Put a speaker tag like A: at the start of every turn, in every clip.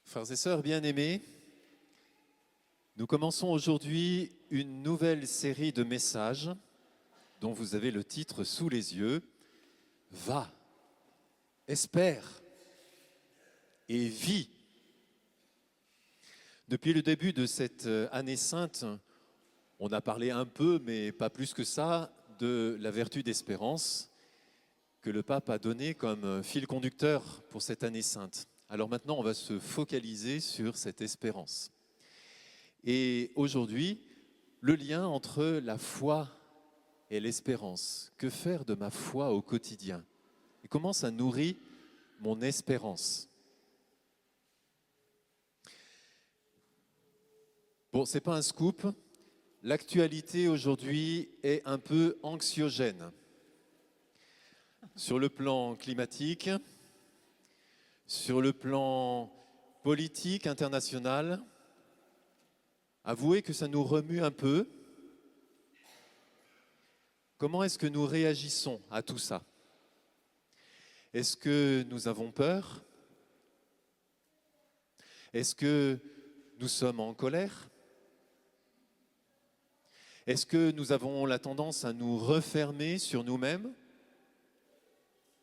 A: Frères et sœurs bien-aimés, nous commençons aujourd'hui une nouvelle série de messages dont vous avez le titre sous les yeux. Va, espère et vis. Depuis le début de cette année sainte, on a parlé un peu, mais pas plus que ça, de la vertu d'espérance que le pape a donnée comme fil conducteur pour cette année sainte. Alors maintenant, on va se focaliser sur cette espérance. Et aujourd'hui, le lien entre la foi et l'espérance. Que faire de ma foi au quotidien? Et comment ça nourrit mon espérance? Bon, ce n'est pas un scoop. L'actualité aujourd'hui est un peu anxiogène. Sur le plan climatique, sur le plan politique international, avouez que ça nous remue un peu. Comment est-ce que nous réagissons à tout ça? Est-ce que nous avons peur? Est-ce que nous sommes en colère? Est-ce que nous avons la tendance à nous refermer sur nous-mêmes?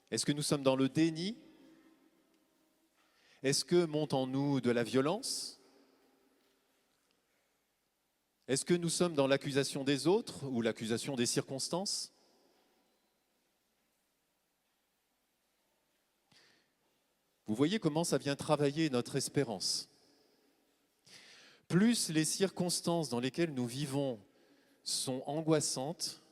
A: Est-ce que nous sommes dans le déni? Est-ce que monte en nous de la violence? Est-ce que nous sommes dans l'accusation des autres ou l'accusation des circonstances? Vous voyez comment ça vient travailler notre espérance. Plus les circonstances dans lesquelles nous vivons sont angoissantes,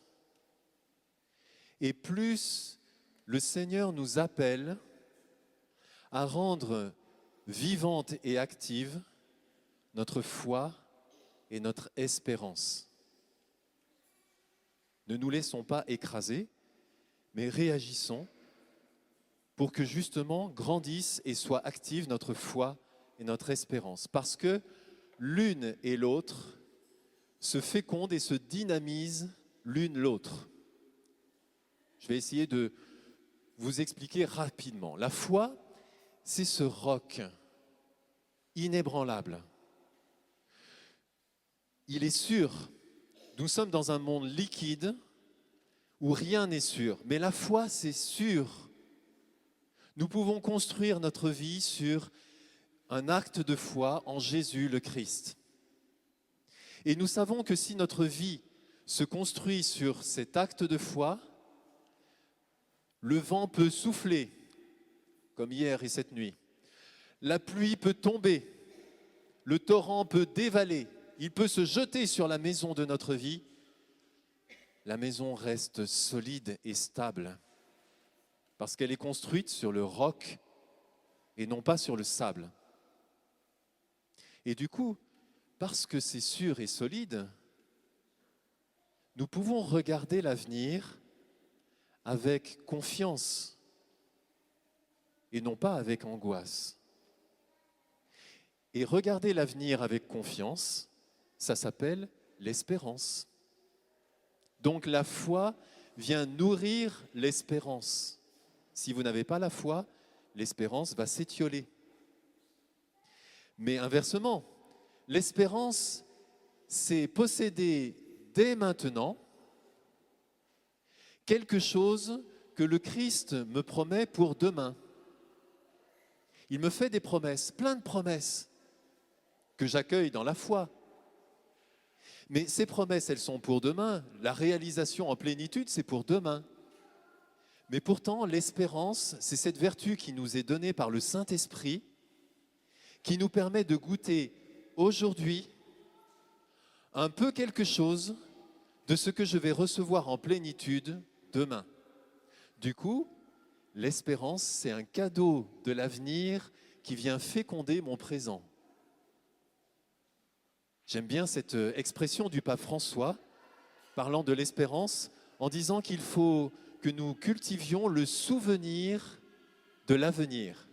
A: et plus le Seigneur nous appelle à rendre vivante et active notre foi et notre espérance. Ne nous laissons pas écraser, mais réagissons pour que justement grandisse et soit active notre foi et notre espérance. Parce que l'une et l'autre se fécondent et se dynamisent l'une l'autre. Je vais essayer de vous expliquer rapidement. La foi, c'est ce roc inébranlable. Il est sûr. Nous sommes dans un monde liquide où rien n'est sûr. Mais la foi, c'est sûr. Nous pouvons construire notre vie sur un acte de foi en Jésus le Christ. Et nous savons que si notre vie se construit sur cet acte de foi, le vent peut souffler, comme hier et cette nuit. La pluie peut tomber, le torrent peut dévaler, il peut se jeter sur la maison de notre vie. La maison reste solide et stable parce qu'elle est construite sur le roc et non pas sur le sable. Et du coup, parce que c'est sûr et solide, nous pouvons regarder l'avenir avec confiance et non pas avec angoisse. Et regarder l'avenir avec confiance, ça s'appelle l'espérance. Donc la foi vient nourrir l'espérance. Si vous n'avez pas la foi, l'espérance va s'étioler. Mais inversement, l'espérance, c'est posséder dès maintenant quelque chose que le Christ me promet pour demain. Il me fait des promesses, plein de promesses, que j'accueille dans la foi. Mais ces promesses, elles sont pour demain. La réalisation en plénitude, c'est pour demain. Mais pourtant, l'espérance, c'est cette vertu qui nous est donnée par le Saint-Esprit, qui nous permet de goûter aujourd'hui un peu quelque chose de ce que je vais recevoir en plénitude demain. Du coup, l'espérance, c'est un cadeau de l'avenir qui vient féconder mon présent. J'aime bien cette expression du pape François, parlant de l'espérance, en disant qu'il faut que nous cultivions le souvenir de l'avenir.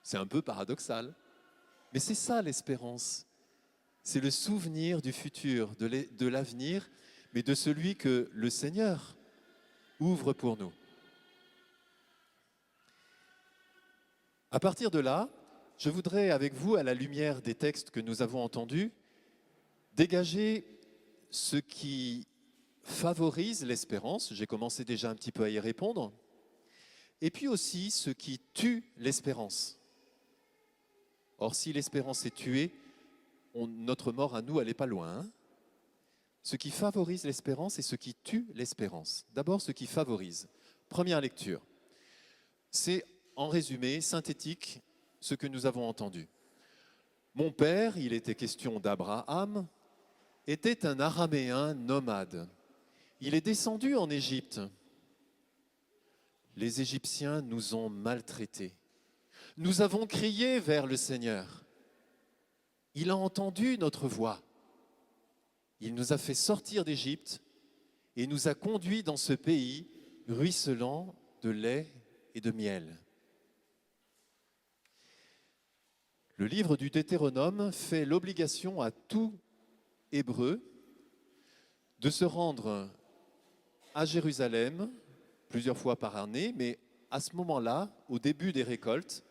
A: C'est un peu paradoxal, mais c'est ça l'espérance. C'est le souvenir du futur, de l'avenir, mais de celui que le Seigneur ouvre pour nous. À partir de là, je voudrais avec vous, à la lumière des textes que nous avons entendus, dégager ce qui favorise l'espérance. J'ai commencé déjà un petit peu à y répondre. Et puis aussi ce qui tue l'espérance. Or, si l'espérance est tuée, notre mort à nous, elle n'est pas loin. Hein. Ce qui favorise l'espérance et ce qui tue l'espérance. D'abord, ce qui favorise. Première lecture. C'est, en résumé, synthétique, ce que nous avons entendu. Mon père, il était question d'Abraham, était un Araméen nomade. Il est descendu en Égypte. Les Égyptiens nous ont maltraités. Nous avons crié vers le Seigneur. Il a entendu notre voix. Il nous a fait sortir d'Égypte et nous a conduits dans ce pays ruisselant de lait et de miel. Le livre du Deutéronome fait l'obligation à tout Hébreu de se rendre à Jérusalem plusieurs fois par année, mais à ce moment-là, au début des récoltes,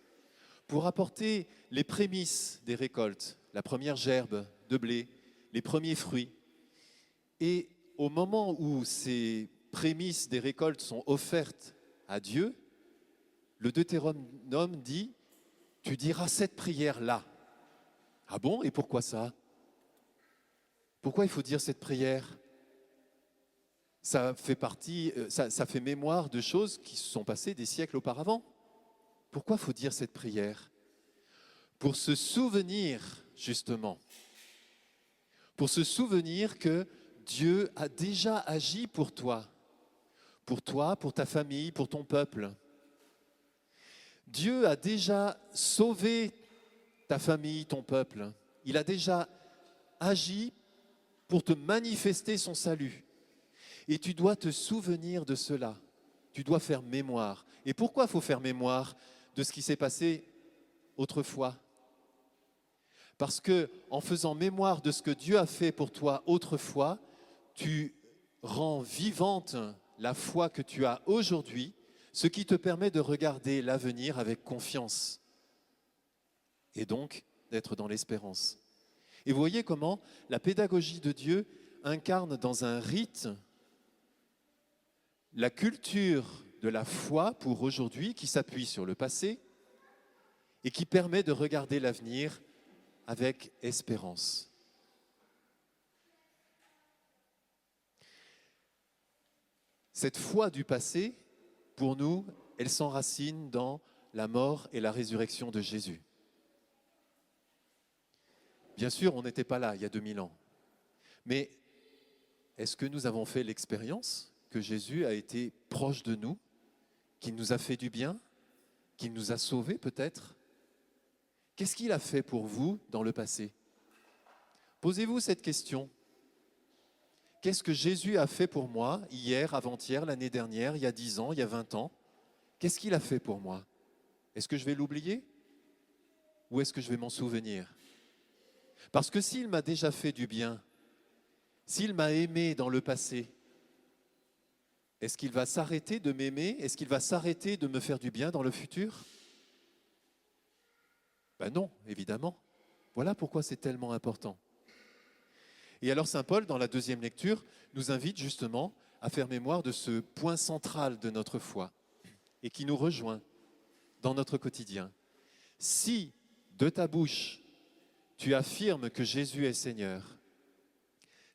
A: pour apporter les prémices des récoltes, la première gerbe de blé, les premiers fruits. Et au moment où ces prémices des récoltes sont offertes à Dieu, le Deutéronome dit « Tu diras cette prière-là ». Ah bon? Et pourquoi ça? Pourquoi il faut dire cette prière? Ça fait partie, ça fait mémoire de choses qui se sont passées des siècles auparavant. Pourquoi faut dire cette prière? Pour se souvenir, justement. Pour se souvenir que Dieu a déjà agi pour toi, pour ta famille, pour ton peuple. Dieu a déjà sauvé ta famille, ton peuple. Il a déjà agi pour te manifester son salut. Et tu dois te souvenir de cela. Tu dois faire mémoire. Et pourquoi il faut faire mémoire de ce qui s'est passé autrefois? Parce que en faisant mémoire de ce que Dieu a fait pour toi autrefois, tu rends vivante la foi que tu as aujourd'hui, ce qui te permet de regarder l'avenir avec confiance et donc d'être dans l'espérance. Et vous voyez comment la pédagogie de Dieu incarne dans un rite la culture de la foi pour aujourd'hui qui s'appuie sur le passé et qui permet de regarder l'avenir avec espérance. Cette foi du passé, pour nous, elle s'enracine dans la mort et la résurrection de Jésus. Bien sûr, on n'était pas là il y a 2000 ans. Mais est-ce que nous avons fait l'expérience que Jésus a été proche de nous, qu'il nous a fait du bien, qu'il nous a sauvés peut-être? Qu'est-ce qu'il a fait pour vous dans le passé? Posez-vous cette question. Qu'est-ce que Jésus a fait pour moi hier, avant-hier, l'année dernière, il y a 10 ans, il y a 20 ans? Qu'est-ce qu'il a fait pour moi? Est-ce que je vais l'oublier? Ou est-ce que je vais m'en souvenir? Parce que s'il m'a déjà fait du bien, s'il m'a aimé dans le passé, est-ce qu'il va s'arrêter de m'aimer? Est-ce qu'il va s'arrêter de me faire du bien dans le futur? Ben non, évidemment. Voilà pourquoi c'est tellement important. Et alors Saint Paul, dans la deuxième lecture, nous invite justement à faire mémoire de ce point central de notre foi et qui nous rejoint dans notre quotidien. Si de ta bouche, tu affirmes que Jésus est Seigneur,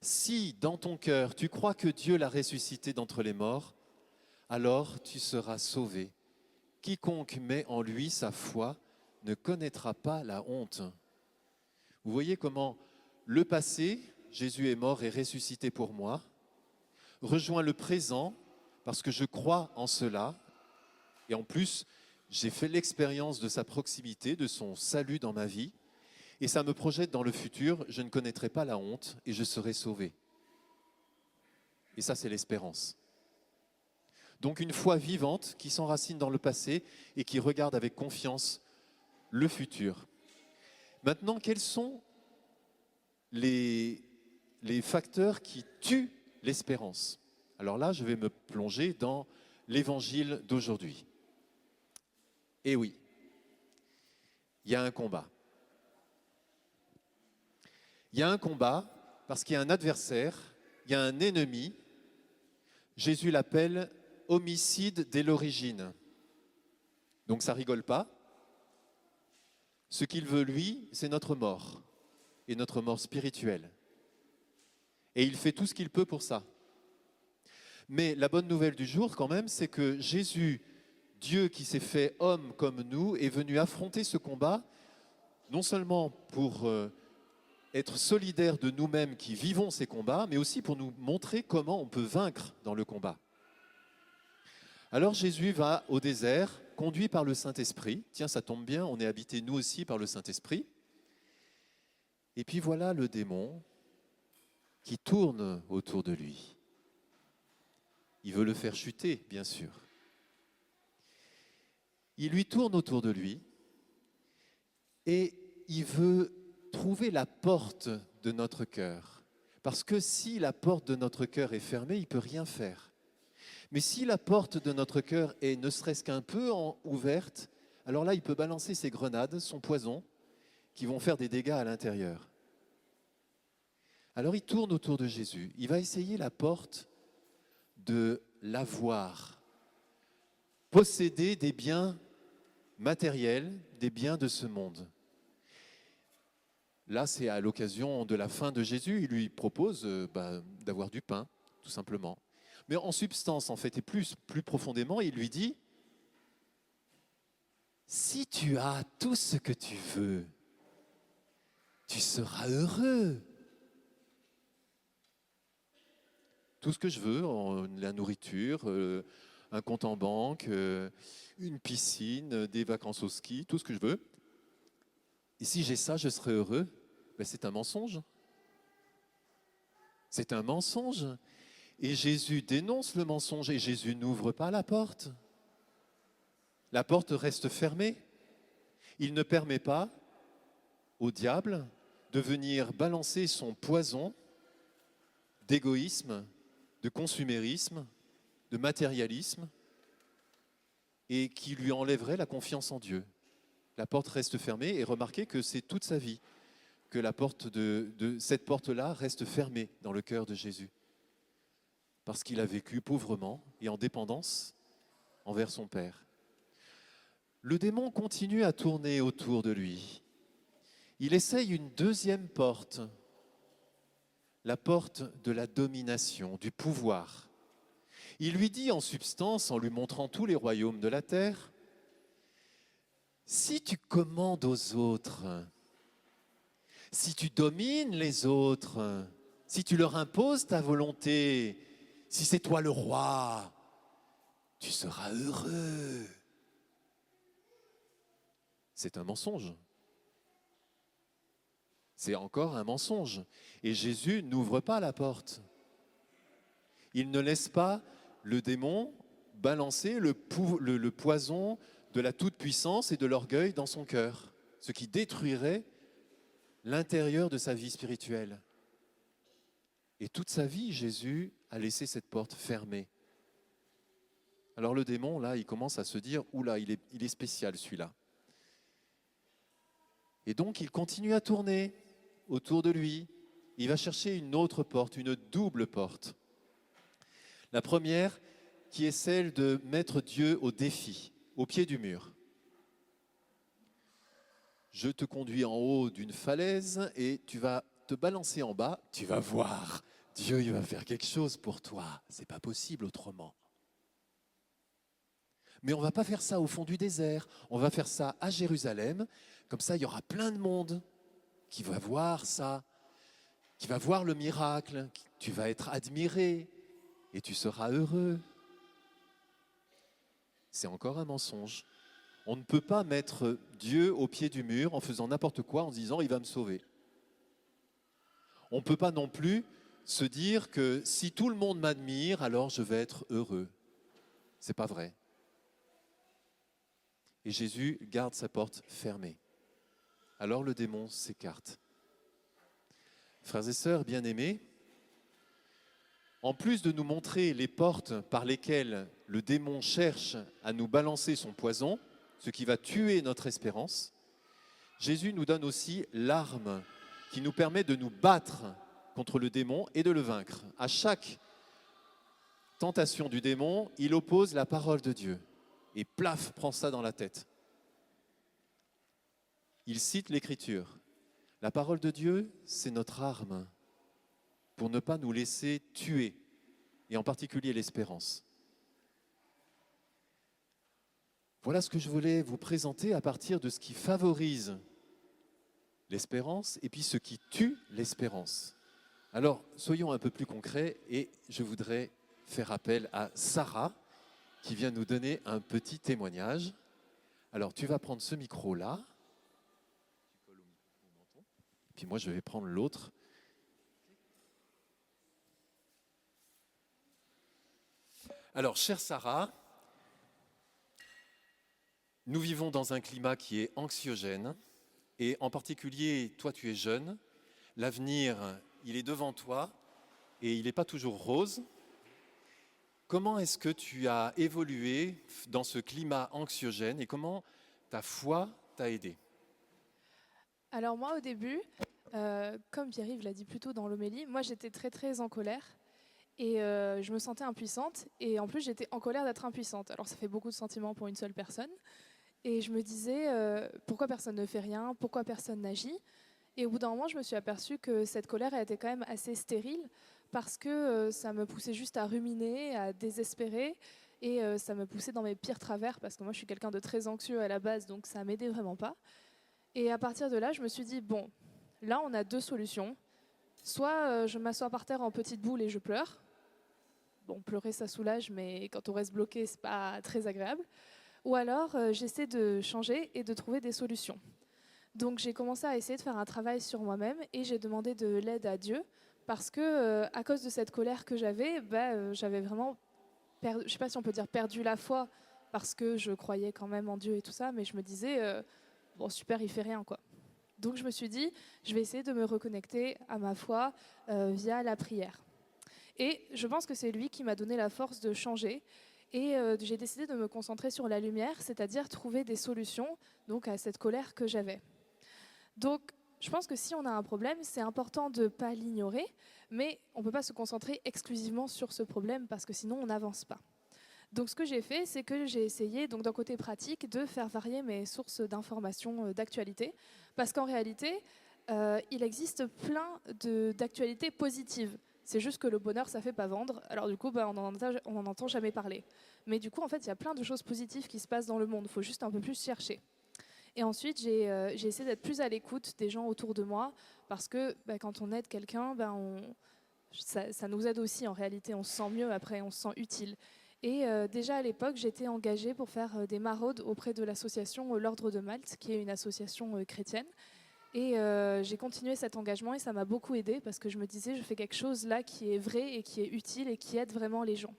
A: si dans ton cœur, tu crois que Dieu l'a ressuscité d'entre les morts, alors tu seras sauvé. Quiconque met en lui sa foi ne connaîtra pas la honte. Vous voyez comment le passé, Jésus est mort et ressuscité pour moi, rejoint le présent parce que je crois en cela. Et en plus, j'ai fait l'expérience de sa proximité, de son salut dans ma vie. Et ça me projette dans le futur, je ne connaîtrai pas la honte et je serai sauvé. Et ça, c'est l'espérance. Donc une foi vivante qui s'enracine dans le passé et qui regarde avec confiance le futur. Maintenant, quels sont les facteurs qui tuent l'espérance? Alors là, je vais me plonger dans l'évangile d'aujourd'hui. Et oui, il y a un combat. Il y a un combat parce qu'il y a un adversaire, il y a un ennemi. Jésus l'appelle homicide dès l'origine. Donc ça rigole pas. Ce qu'il veut, lui, c'est notre mort, et notre mort spirituelle. Et il fait tout ce qu'il peut pour ça. Mais la bonne nouvelle du jour, quand même, c'est que Jésus, Dieu qui s'est fait homme comme nous, est venu affronter ce combat, non seulement pour être solidaire de nous-mêmes qui vivons ces combats, mais aussi pour nous montrer comment on peut vaincre dans le combat. Alors Jésus va au désert, conduit par le Saint-Esprit. Tiens, ça tombe bien, on est habité nous aussi par le Saint-Esprit. Et puis voilà le démon qui tourne autour de lui. Il veut le faire chuter, bien sûr. Il lui tourne autour de lui et il veut trouver la porte de notre cœur. Parce que si la porte de notre cœur est fermée, il ne peut rien faire. Mais si la porte de notre cœur est ne serait-ce qu'un peu ouverte, alors là, il peut balancer ses grenades, son poison, qui vont faire des dégâts à l'intérieur. Alors il tourne autour de Jésus. Il va essayer la porte de l'avoir, posséder des biens matériels, des biens de ce monde. Là, c'est à l'occasion de la fin de Jésus. Il lui propose d'avoir du pain, tout simplement. Mais en substance, en fait, et plus profondément, il lui dit « Si tu as tout ce que tu veux, tu seras heureux. » Tout ce que je veux, la nourriture, un compte en banque, une piscine, des vacances au ski, tout ce que je veux. Et si j'ai ça, je serai heureux. Ben, c'est un mensonge. C'est un mensonge. Et Jésus dénonce le mensonge et Jésus n'ouvre pas la porte. La porte reste fermée. Il ne permet pas au diable de venir balancer son poison d'égoïsme, de consumérisme, de matérialisme et qui lui enlèverait la confiance en Dieu. La porte reste fermée et remarquez que c'est toute sa vie que la porte cette porte-là reste fermée dans le cœur de Jésus. Parce qu'il a vécu pauvrement et en dépendance envers son Père. Le démon continue à tourner autour de lui. Il essaye une deuxième porte, la porte de la domination, du pouvoir. Il lui dit en substance, en lui montrant tous les royaumes de la terre, « Si tu commandes aux autres, si tu domines les autres, si tu leur imposes ta volonté, si c'est toi le roi, tu seras heureux. » C'est un mensonge. C'est encore un mensonge. Et Jésus n'ouvre pas la porte. Il ne laisse pas le démon balancer le poison de la toute-puissance et de l'orgueil dans son cœur, ce qui détruirait l'intérieur de sa vie spirituelle. Et toute sa vie, Jésus a laissé cette porte fermée. Alors le démon, là, il commence à se dire « Oula, il est spécial celui-là ». Et donc, il continue à tourner autour de lui. Il va chercher une autre porte, une double porte. La première, qui est celle de mettre Dieu au défi, au pied du mur. Je te conduis en haut d'une falaise et tu vas te balancer en bas. Tu vas voir, Dieu, il va faire quelque chose pour toi. C'est pas possible autrement. Mais on ne va pas faire ça au fond du désert. On va faire ça à Jérusalem. Comme ça, il y aura plein de monde qui va voir ça, qui va voir le miracle. Tu vas être admiré et tu seras heureux. C'est encore un mensonge. On ne peut pas mettre Dieu au pied du mur en faisant n'importe quoi, en se disant « il va me sauver ». On ne peut pas non plus se dire que si tout le monde m'admire, alors je vais être heureux. Ce n'est pas vrai. Et Jésus garde sa porte fermée. Alors le démon s'écarte. Frères et sœurs bien-aimés, en plus de nous montrer les portes par lesquelles le démon cherche à nous balancer son poison, ce qui va tuer notre espérance, Jésus nous donne aussi l'arme qui nous permet de nous battre contre le démon et de le vaincre. À chaque tentation du démon, il oppose la parole de Dieu. Et plaf, prend ça dans la tête. Il cite l'Écriture. La parole de Dieu, c'est notre arme pour ne pas nous laisser tuer, et en particulier l'espérance. Voilà ce que je voulais vous présenter à partir de ce qui favorise l'espérance et puis ce qui tue l'espérance. Alors, soyons un peu plus concrets et je voudrais faire appel à Sarah qui vient nous donner un petit témoignage. Alors, tu vas prendre ce micro-là. Puis moi, je vais prendre l'autre. Alors, chère Sarah, nous vivons dans un climat qui est anxiogène. Et en particulier, toi, tu es jeune. L'avenir, il est devant toi et il n'est pas toujours rose. Comment est-ce que tu as évolué dans ce climat anxiogène et comment ta foi t'a aidé?
B: Alors moi au début, comme Pierre-Yves l'a dit plus tôt dans l'homélie, moi j'étais très très en colère et je me sentais impuissante et en plus j'étais en colère d'être impuissante. Alors ça fait beaucoup de sentiments pour une seule personne et je me disais pourquoi personne ne fait rien, pourquoi personne n'agit. Et au bout d'un moment je me suis aperçue que cette colère elle était quand même assez stérile parce que ça me poussait juste à ruminer, à désespérer et ça me poussait dans mes pires travers parce que moi je suis quelqu'un de très anxieux à la base donc ça m'aidait vraiment pas. Et à partir de là, je me suis dit, bon, là, on a deux solutions. Soit je m'assois par terre en petite boule et je pleure. Bon, pleurer, ça soulage, mais quand on reste bloqué, c'est pas très agréable. Ou alors, j'essaie de changer et de trouver des solutions. Donc, j'ai commencé à essayer de faire un travail sur moi-même et j'ai demandé de l'aide à Dieu parce que, à cause de cette colère que j'avais, j'avais vraiment, je ne sais pas si on peut dire perdu la foi parce que je croyais quand même en Dieu et tout ça, mais je me disais, bon, super, il fait rien, quoi. Donc je me suis dit, je vais essayer de me reconnecter à ma foi via la prière. Et je pense que c'est lui qui m'a donné la force de changer. Et j'ai décidé de me concentrer sur la lumière, c'est-à-dire trouver des solutions donc, à cette colère que j'avais. Donc je pense que si on a un problème, c'est important de ne pas l'ignorer, mais on ne peut pas se concentrer exclusivement sur ce problème parce que sinon on n'avance pas. Donc ce que j'ai fait, c'est que j'ai essayé, donc d'un côté pratique, de faire varier mes sources d'informations d'actualité, parce qu'en réalité, il existe plein d'actualités positives. C'est juste que le bonheur, ça fait pas vendre. Alors du coup, on n'en entend jamais parler. Mais du coup, en fait, il y a plein de choses positives qui se passent dans le monde. Il faut juste un peu plus chercher. Et ensuite, j'ai essayé d'être plus à l'écoute des gens autour de moi, parce que quand on aide quelqu'un, ça nous aide aussi en réalité. On se sent mieux après, on se sent utile. Et déjà à l'époque, j'étais engagée pour faire des maraudes auprès de l'association L'Ordre de Malte, qui est une association chrétienne. Et j'ai continué cet engagement et ça m'a beaucoup aidée parce que je me disais, je fais quelque chose là qui est vrai et qui est utile et qui aide vraiment les gens.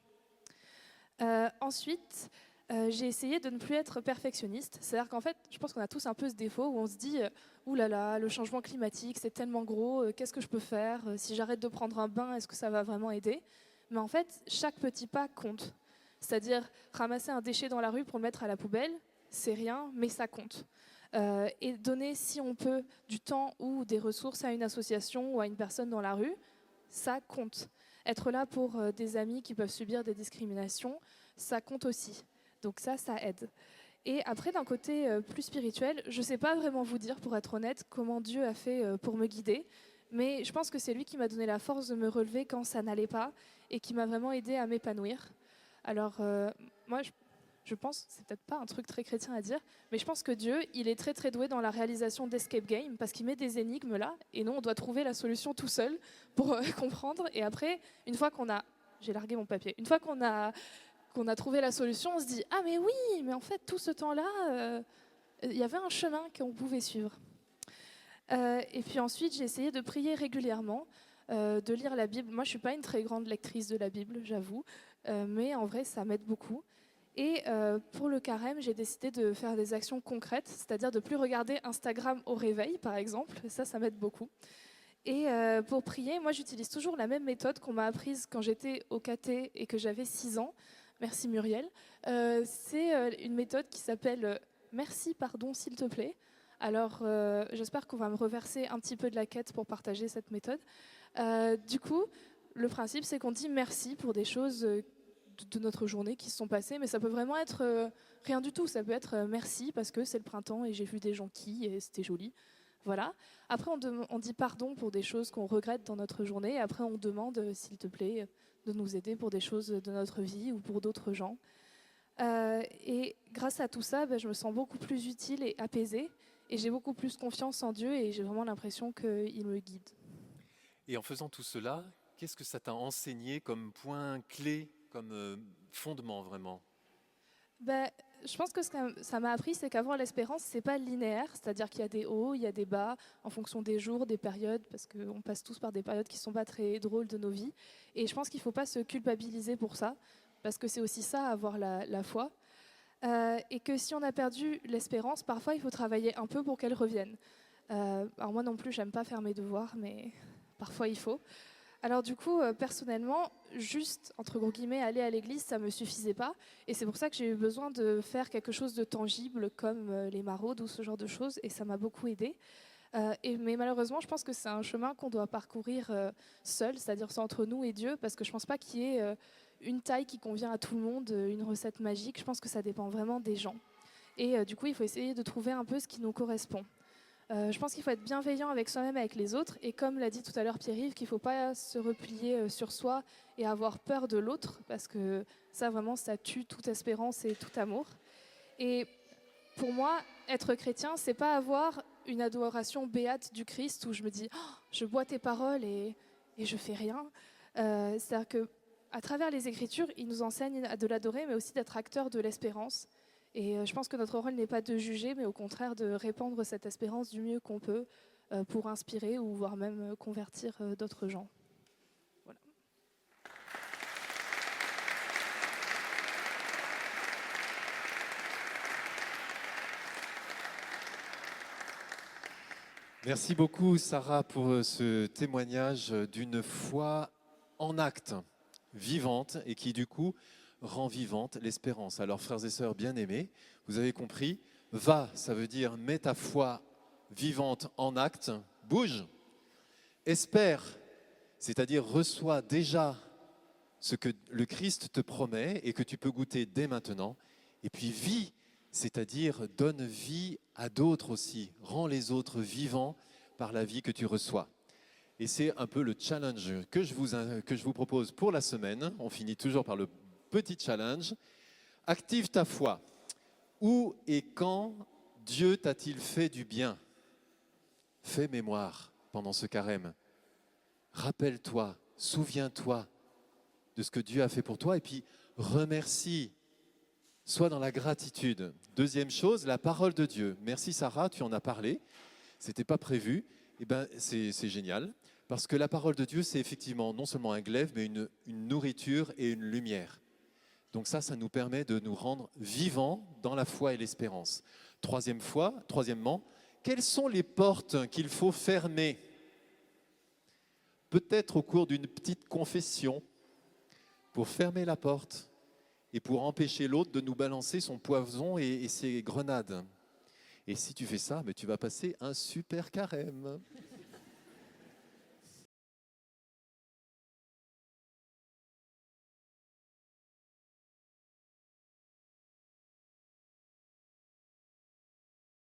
B: Ensuite, j'ai essayé de ne plus être perfectionniste. C'est-à-dire qu'en fait, je pense qu'on a tous un peu ce défaut où on se dit ouh là là, le changement climatique, c'est tellement gros, qu'est-ce que je peux faire? Si j'arrête de prendre un bain, est-ce que ça va vraiment aider? Mais en fait, chaque petit pas compte. C'est-à-dire ramasser un déchet dans la rue pour le mettre à la poubelle, c'est rien, mais ça compte. Et donner, si on peut, du temps ou des ressources à une association ou à une personne dans la rue, ça compte. Être là pour des amis qui peuvent subir des discriminations, ça compte aussi. Donc ça aide. Et après, d'un côté plus spirituel, je ne sais pas vraiment vous dire, pour être honnête, comment Dieu a fait pour me guider, mais je pense que c'est lui qui m'a donné la force de me relever quand ça n'allait pas et qui m'a vraiment aidé à m'épanouir. Alors, moi, je pense, c'est peut-être pas un truc très chrétien à dire, mais je pense que Dieu, il est très très doué dans la réalisation d'escape game parce qu'il met des énigmes là, et nous, on doit trouver la solution tout seul pour comprendre. Et après, une fois qu'on a, j'ai largué mon papier, une fois qu'on a trouvé la solution, on se dit ah mais oui, mais en fait tout ce temps-là, il y avait un chemin qu'on pouvait suivre. Et puis ensuite, j'ai essayé de prier régulièrement, de lire la Bible. Moi, je suis pas une très grande lectrice de la Bible, j'avoue. Mais en vrai, ça m'aide beaucoup. Et pour le carême, j'ai décidé de faire des actions concrètes, c'est-à-dire de plus regarder Instagram au réveil, par exemple. Et ça m'aide beaucoup. Et pour prier, moi, j'utilise toujours la même méthode qu'on m'a apprise quand j'étais au caté et que j'avais 6 ans. Merci Muriel. C'est une méthode qui s'appelle « Merci, pardon, s'il te plaît ». Alors, j'espère qu'on va me reverser un petit peu de la quête pour partager cette méthode. Du coup, le principe, c'est qu'on dit merci pour des choses de notre journée qui se sont passées, mais ça peut vraiment être rien du tout. Ça peut être merci parce que c'est le printemps et j'ai vu des jonquilles et c'était joli. Voilà. Après, on dit pardon pour des choses qu'on regrette dans notre journée. Et après, on demande, s'il te plaît, de nous aider pour des choses de notre vie ou pour d'autres gens. Et grâce à tout ça, je me sens beaucoup plus utile et apaisée. Et j'ai beaucoup plus confiance en Dieu et j'ai vraiment l'impression qu'il me guide.
A: Et en faisant tout cela, qu'est-ce que ça t'a enseigné comme point clé, comme fondement vraiment?
B: Ben, je pense que ce que ça m'a appris, c'est qu'avoir l'espérance, c'est pas linéaire, c'est-à-dire qu'il y a des hauts, il y a des bas, en fonction des jours, des périodes, parce qu'on passe tous par des périodes qui sont pas très drôles de nos vies. Et je pense qu'il faut pas se culpabiliser pour ça, parce que c'est aussi ça, avoir la foi. Et que si on a perdu l'espérance, parfois il faut travailler un peu pour qu'elle revienne. Alors moi non plus, j'aime pas faire mes devoirs, mais parfois il faut. Alors du coup, personnellement, juste, entre gros guillemets, aller à l'église, ça ne me suffisait pas. Et c'est pour ça que j'ai eu besoin de faire quelque chose de tangible, comme les maraudes ou ce genre de choses, et ça m'a beaucoup aidée. Mais malheureusement, je pense que c'est un chemin qu'on doit parcourir seul, c'est-à-dire c'est entre nous et Dieu, parce que je ne pense pas qu'il y ait une taille qui convient à tout le monde, une recette magique. Je pense que ça dépend vraiment des gens. Et du coup, il faut essayer de trouver un peu ce qui nous correspond. Je pense qu'il faut être bienveillant avec soi-même et avec les autres. Et comme l'a dit tout à l'heure Pierre-Yves, qu'il ne faut pas se replier sur soi et avoir peur de l'autre, parce que ça, vraiment, ça tue toute espérance et tout amour. Et pour moi, être chrétien, c'est pas avoir une adoration béate du Christ où je me dis, oh, je bois tes paroles et je fais rien. C'est-à-dire que à travers les Écritures, il nous enseigne de l'adorer, mais aussi d'être acteur de l'espérance. Et je pense que notre rôle n'est pas de juger, mais au contraire de répandre cette espérance du mieux qu'on peut pour inspirer ou voire même convertir d'autres gens. Voilà.
A: Merci beaucoup Sarah pour ce témoignage d'une foi en acte, vivante et qui du coup rend vivante l'espérance. Alors frères et sœurs bien-aimés, vous avez compris, va, ça veut dire mets ta foi vivante en acte, bouge, espère, c'est-à-dire reçois déjà ce que le Christ te promet et que tu peux goûter dès maintenant, et puis vis, c'est-à-dire donne vie à d'autres aussi, rends les autres vivants par la vie que tu reçois. Et c'est un peu le challenge que je vous propose pour la semaine. On finit toujours par le petit challenge. Active ta foi. Où et quand Dieu t'a-t-il fait du bien? Fais mémoire pendant ce carême. Rappelle-toi, souviens-toi de ce que Dieu a fait pour toi et puis remercie. Sois dans la gratitude. Deuxième chose, la parole de Dieu. Merci Sarah, tu en as parlé. C'était pas prévu. Eh ben, c'est génial. Parce que la parole de Dieu, c'est effectivement non seulement un glaive, mais une nourriture et une lumière. Donc ça nous permet de nous rendre vivants dans la foi et l'espérance. Troisièmement, quelles sont les portes qu'il faut fermer? Peut-être au cours d'une petite confession, pour fermer la porte et pour empêcher l'autre de nous balancer son poison et ses grenades. Et si tu fais ça, mais tu vas passer un super carême.